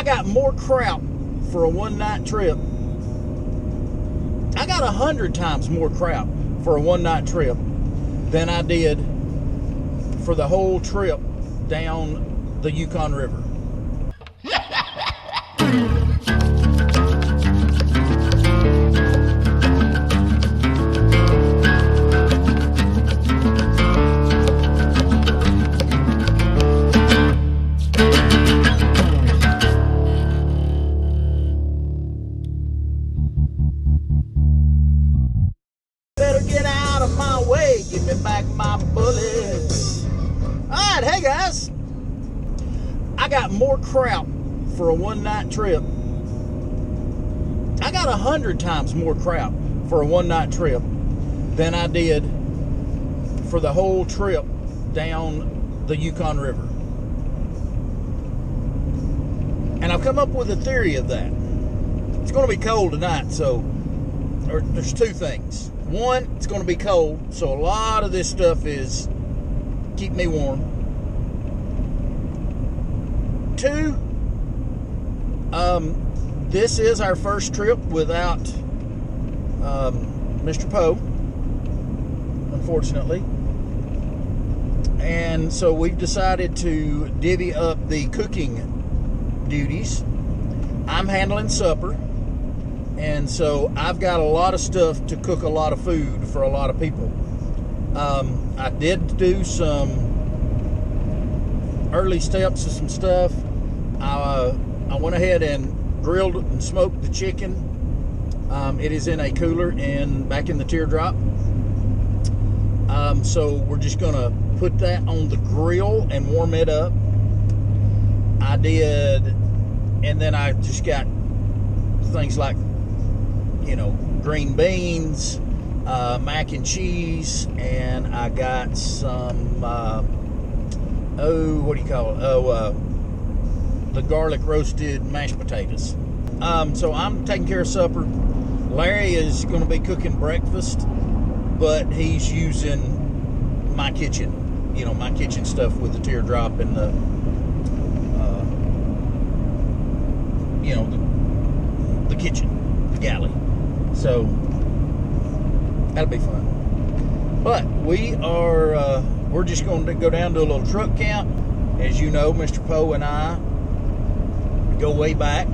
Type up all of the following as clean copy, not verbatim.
I got more kraut for a one-night trip. I got 100 times more kraut for a one-night trip than I did for the whole trip down the Yukon River. Better get out of my way, give me back my bullets. Alright, hey guys. I got more kraut for a one-night trip. I got 100 times more kraut for a one-night trip than I did for the whole trip down the Yukon River. And I've come up with a theory of that. It's going to be cold tonight, so there's two things. One, it's going to be cold, so a lot of this stuff is keep me warm. Two, this is our first trip without Mr. Poe, unfortunately. And so we've decided to divvy up the cooking duties. I'm handling supper. And so I've got a lot of stuff to cook a lot of food for a lot of people. I did do some early steps of some stuff. I went ahead and grilled and smoked the chicken. It is in a cooler and back in the teardrop. So we're just going to put that on the grill and warm it up. I did, and then I just got things like, you know, green beans, mac and cheese, and I got some, what do you call it? The garlic roasted mashed potatoes. So I'm taking care of supper. Larry is going to be cooking breakfast, but he's using my kitchen, you know, my kitchen stuff with the teardrop and the, you know, the kitchen, the galley. So that'll be fun. But we're just going to go down to a little truck camp. As you know, Mr. Poe and I go way back.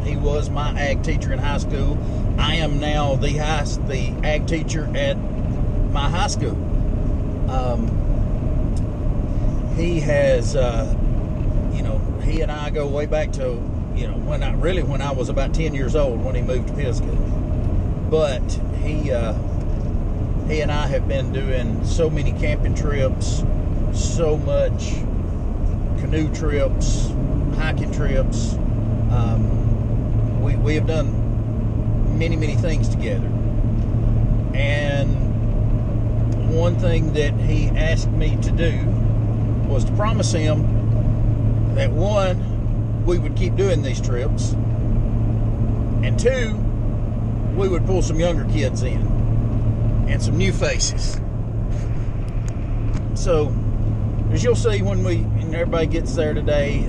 He was my ag teacher in high school. I am now the ag teacher at my high school. He has, you know, he and I go way back to, you know, when I was about 10 years old when he moved to Pisgah. But he and I have been doing so many camping trips, so much canoe trips, hiking trips. We have done many, many things together. And one thing that he asked me to do was to promise him that, one, we would keep doing these trips, and two, we would pull some younger kids in and some new faces. So as you'll see when everybody gets there today,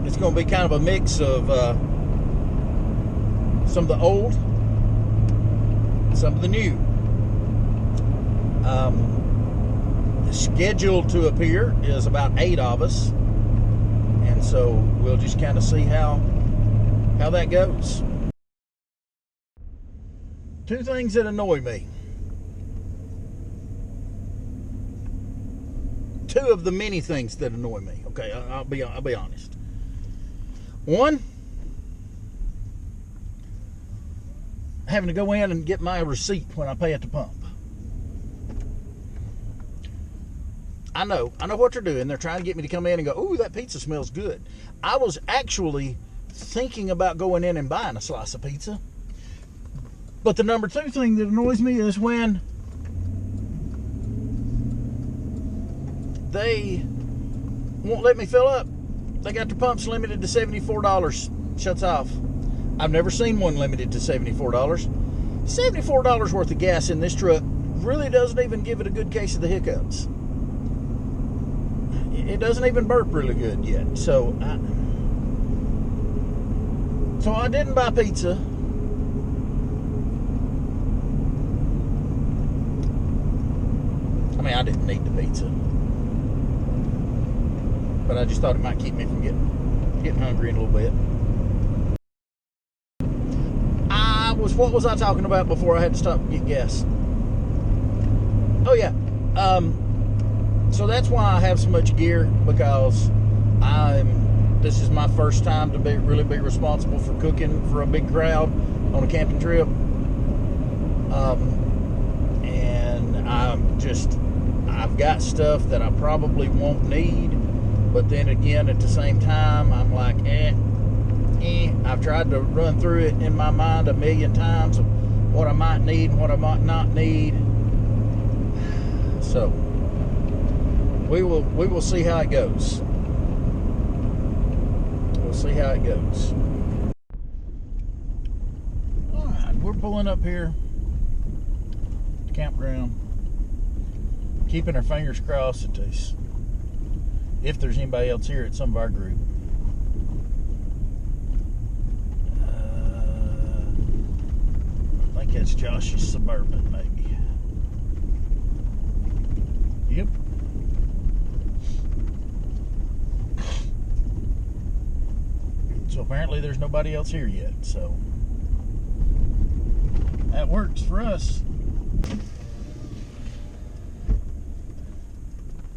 it's going to be kind of a mix of some of the old, some of the new. Scheduled to appear is about 8 of us, and so we'll just kind of see how that goes. Two things that annoy me. Two of the many things that annoy me. Okay, I'll be honest. One, having to go in and get my receipt when I pay at the pump. I know what they're doing. They're trying to get me to come in and go, ooh, that pizza smells good. I was actually thinking about going in and buying a slice of pizza. But the number two thing that annoys me is when they won't let me fill up. They got their pumps limited to $74. Shuts off. I've never seen one limited to $74. $74 worth of gas in this truck really doesn't even give it a good case of the hiccups. It doesn't even burp really good yet. So So I didn't buy pizza. I mean, I didn't need the pizza, but I just thought it might keep me from getting hungry in a little bit. What was I talking about before I had to stop and get gas? Oh yeah. So that's why I have so much gear, because this is my first time to really be responsible for cooking for a big crowd on a camping trip. And I've got stuff that I probably won't need, but then again, at the same time, I'm like, I've tried to run through it in my mind a million times of what I might need and what I might not need. So we will see how it goes. We'll see how it goes. All right, we're pulling up here at the campground, keeping our fingers crossed that if there's anybody else here at some of our group. I think that's Josh's Suburban, maybe. Yep. So apparently there's nobody else here yet, so that works for us.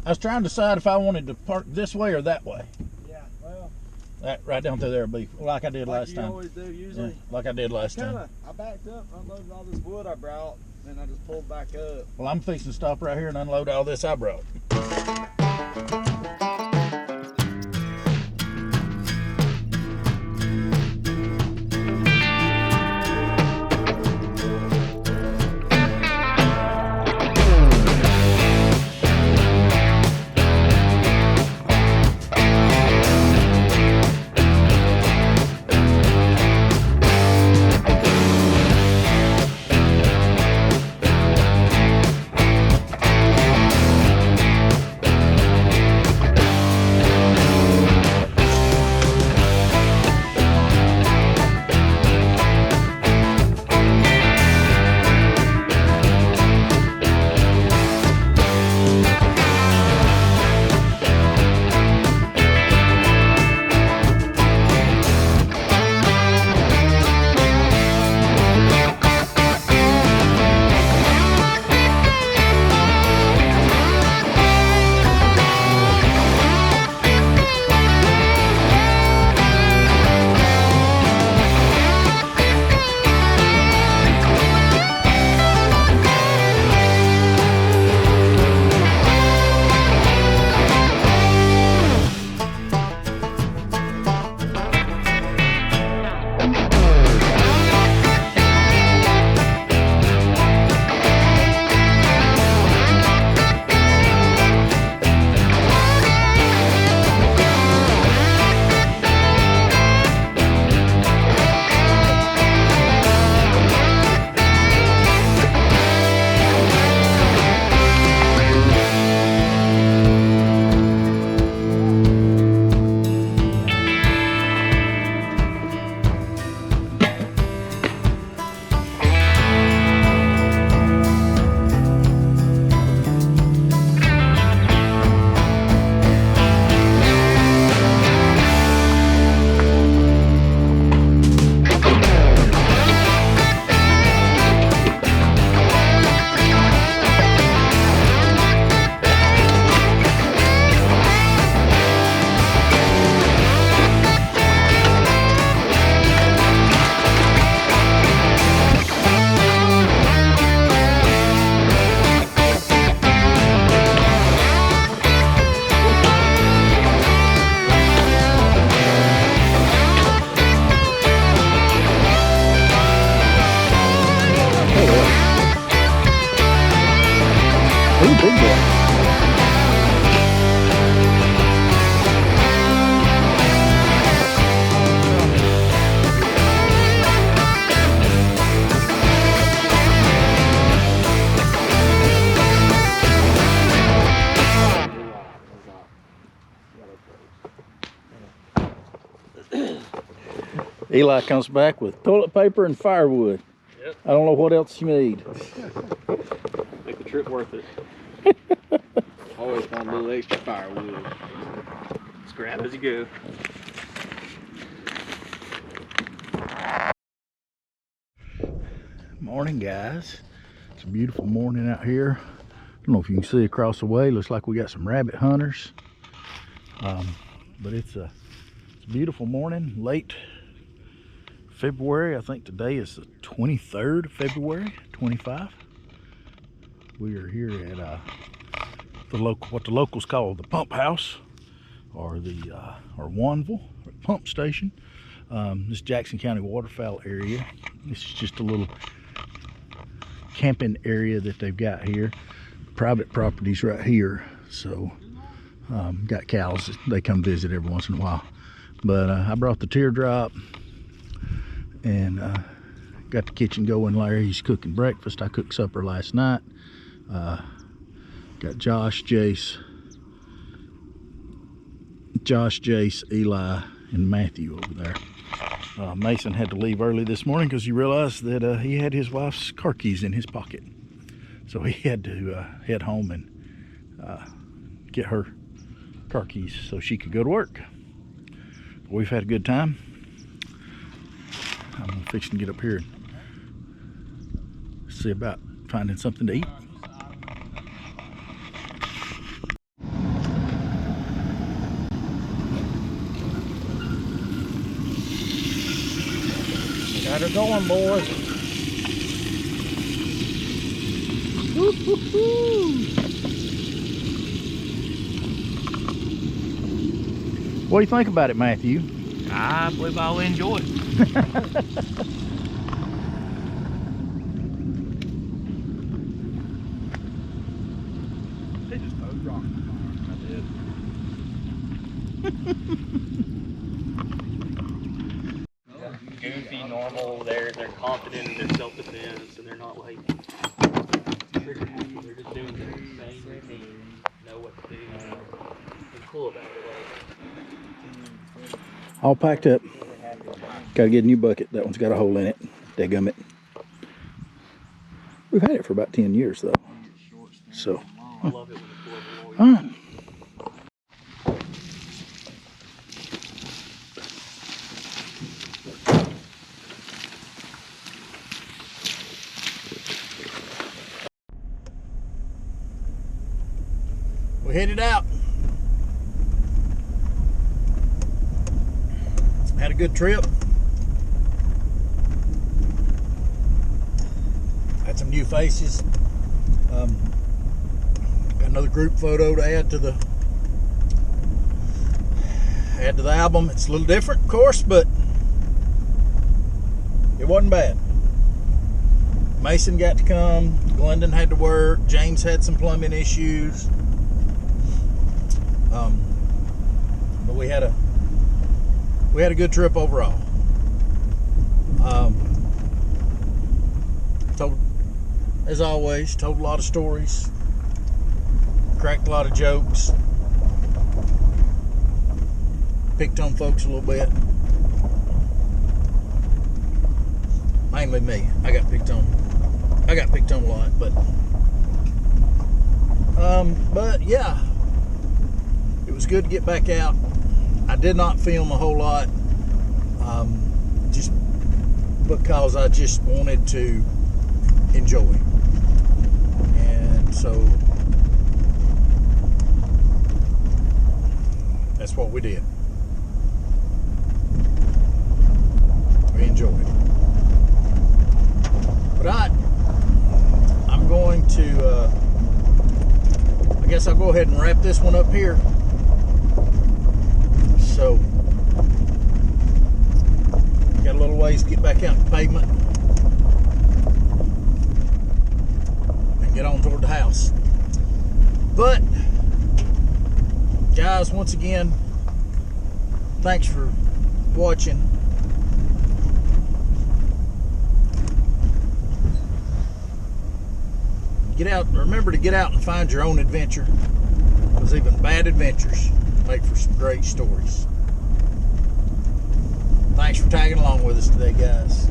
I was trying to decide if I wanted to park this way or that way. Yeah, well, that right down through there will be like I did last time. Like you always do, usually. Yeah, like I did last time. I backed up, unloaded all this wood I brought, and I just pulled back up. Well, I'm fixing to stop right here and unload all this I brought. Eli comes back with toilet paper and firewood. Yep. I don't know what else you need. Make the trip worth it. Always want a little extra firewood. Just grab as you go. Morning, guys. It's a beautiful morning out here. I don't know if you can see across the way. Looks like we got some rabbit hunters. But it's a beautiful morning, late February. I think today is the 23rd of February, 25. We are here at what the locals call the pump house, or Wanville pump station. This Jackson County waterfowl area. This is just a little camping area that they've got here. Private properties right here. So got cows, they come visit every once in a while. But I brought the teardrop and got the kitchen going. Larry's cooking breakfast. I cooked supper last night. Got Josh, Jace, Eli, and Matthew over there. Mason had to leave early this morning because he realized that he had his wife's car keys in his pocket. So he had to head home and get her car keys so she could go to work. We've had a good time. I'm fixing to get up here and see about finding something to eat. Got her going, boys. Woo-hoo-hoo. What do you think about it, Matthew? I believe I'll enjoy it. They just threw rock in the fire. I did. Goofy, normal. They're confident in their self-defense, and they're not like they're just doing their same routine, know what to do. What's cool about it? All packed up. Got to get a new bucket. That one's got a hole in it. Dadgummit. We've had it for about 10 years though. So. I love it when the All right. We headed out. Had a good trip. Had some new faces. Got another group photo to add to the album. It's a little different, of course, but it wasn't bad. Mason got to come. Glendon had to work. James had some plumbing issues. But we had a good trip overall. As always, told a lot of stories, cracked a lot of jokes, picked on folks a little bit. Mainly me. I got picked on a lot, but yeah, it was good to get back out. I did not film a whole lot, just because I just wanted to enjoy. And so that's what we did. We enjoyed. But I'm going to, I guess I'll go ahead and wrap this one up here. So, got a little ways to get back out the pavement and get on toward the house. But, guys, once again, thanks for watching. Get out, remember to get out and find your own adventure, because even bad adventures make for some great stories. Thanks for for tagging along with us today, guys.